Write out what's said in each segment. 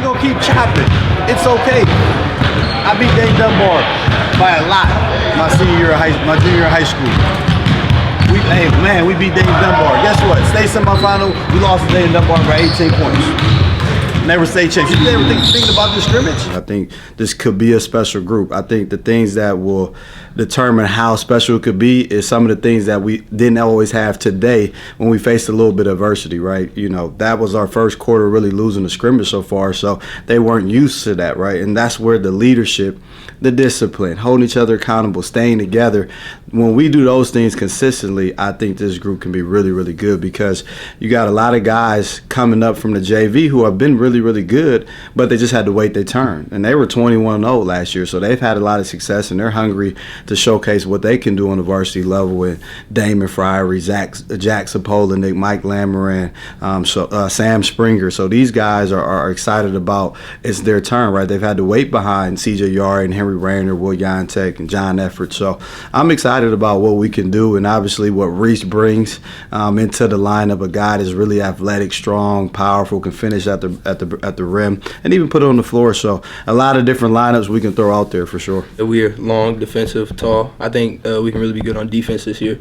gonna keep chopping. It's okay. I beat Dayton Dunbar by a lot my junior year of high school. We beat Dayton Dunbar. Guess what? State semifinal, we lost to Dayton Dunbar by 18 points. Never state champions. You ever thinking about this scrimmage? I think this could be a special group. I think the things that will determine how special it could be is some of the things that we didn't always have today when we faced a little bit of adversity, right? You know, that was our first quarter really losing the scrimmage so far, so they weren't used to that, right? And that's where the leadership, the discipline, holding each other accountable, staying together, when we do those things consistently, I think this group can be really, really good because you got a lot of guys coming up from the JV who have been really, really good, but they just had to wait their turn. And they were 21-0 last year, so they've had a lot of success, and they're hungry to showcase what they can do on the varsity level with Damon-Friery, Jack Sapolnik, Mike Lamoran, Sam Springer. So these guys are excited about it's their turn, right? They've had to wait behind C.J. Yard and Henry Rayner, Will Yontek, and John Efford. So I'm excited about what we can do, and obviously what Reese brings into the lineup. A guy that's really athletic, strong, powerful, can finish at the rim, and even put it on the floor. So a lot of different lineups we can throw out there for sure. We're long, defensive, tall. I think we can really be good on defense this year.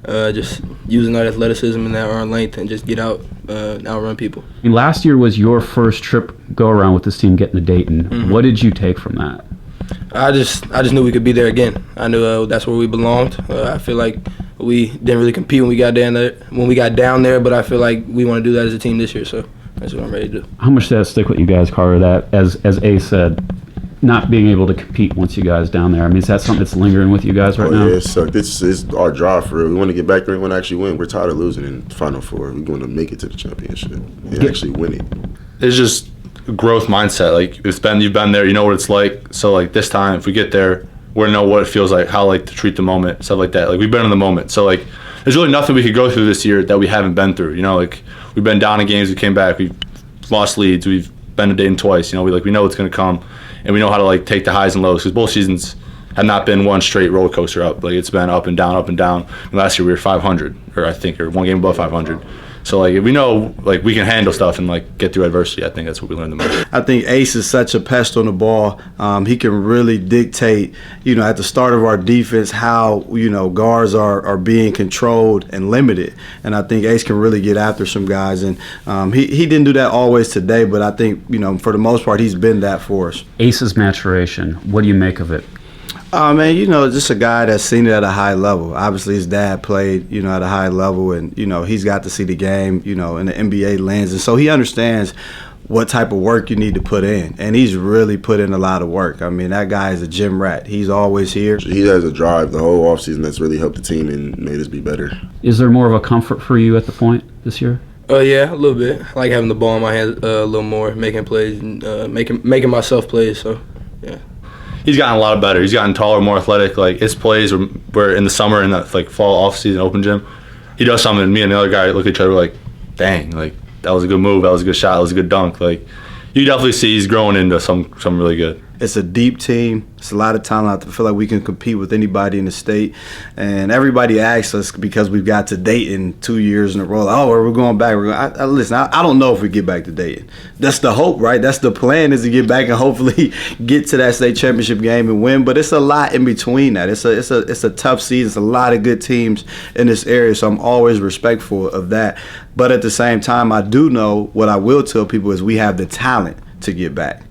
Just using our athleticism and our length and just get out, outrun people. Last year was your first trip go around with this team getting to Dayton. Mm-hmm. What did you take from that? I just knew we could be there again. I knew that's where we belonged. I feel like we didn't really compete when we got down there, but I feel like we want to do that as a team this year. So that's what I'm ready to do. How much did that stick with you guys, Carter? That as Ace said, not being able to compete once you guys down there. I mean, is that something that's lingering with you guys right now? Yeah, it sucked. This is our drive for real. We want to get back there and we want to actually win. We're tired of losing in the Final Four. We want to make it to the championship and actually win it. It's just a growth mindset. Like you've been there, you know what it's like. So like this time, if we get there, we're gonna know what it feels like, how like to treat the moment, stuff like that. Like we've been in the moment. So like there's really nothing we could go through this year that we haven't been through. You know, like we've been down in games, we came back, we've lost leads, we've been to Dayton twice. You know, we know what's gonna come. And we know how to like take the highs and lows because both seasons have not been one straight roller coaster up. Like it's been up and down, up and down. And last year we were 500, or one game above 500. So like if we know like we can handle stuff and like get through adversity, I think that's what we learned the most. I think Ace is such a pest on the ball. He can really dictate, at the start of our defense how guards are being controlled and limited. And I think Ace can really get after some guys. And he didn't do that always today, but I think for the most part he's been that for us. Ace's maturation. What do you make of it? Man, just a guy that's seen it at a high level. Obviously, his dad played, at a high level, and, he's got to see the game, in the NBA lens. And so he understands what type of work you need to put in. And he's really put in a lot of work. I mean, that guy is a gym rat. He's always here. He has a drive the whole offseason that's really helped the team and made us be better. Is there more of a comfort for you at the point this year? Yeah, a little bit. I like having the ball in my hands a little more, making plays, and making myself plays, so, yeah. He's gotten a lot better. He's gotten taller, more athletic. Like his plays were in the summer in the fall off-season open gym. He does something, and me and the other guy look at each other like, dang, like that was a good move, that was a good shot, that was a good dunk. Like you definitely see he's growing into something really good. It's a deep team. It's a lot of talent. I feel like we can compete with anybody in the state. And everybody asks us because we've got to Dayton 2 years in a row. Oh, we're going back. Listen, I don't know if we get back to Dayton. That's the hope, right? That's the plan, is to get back and hopefully get to that state championship game and win. But it's a lot in between that. It's a tough season. It's a lot of good teams in this area, so I'm always respectful of that. But at the same time, I do know what I will tell people is we have the talent to get back.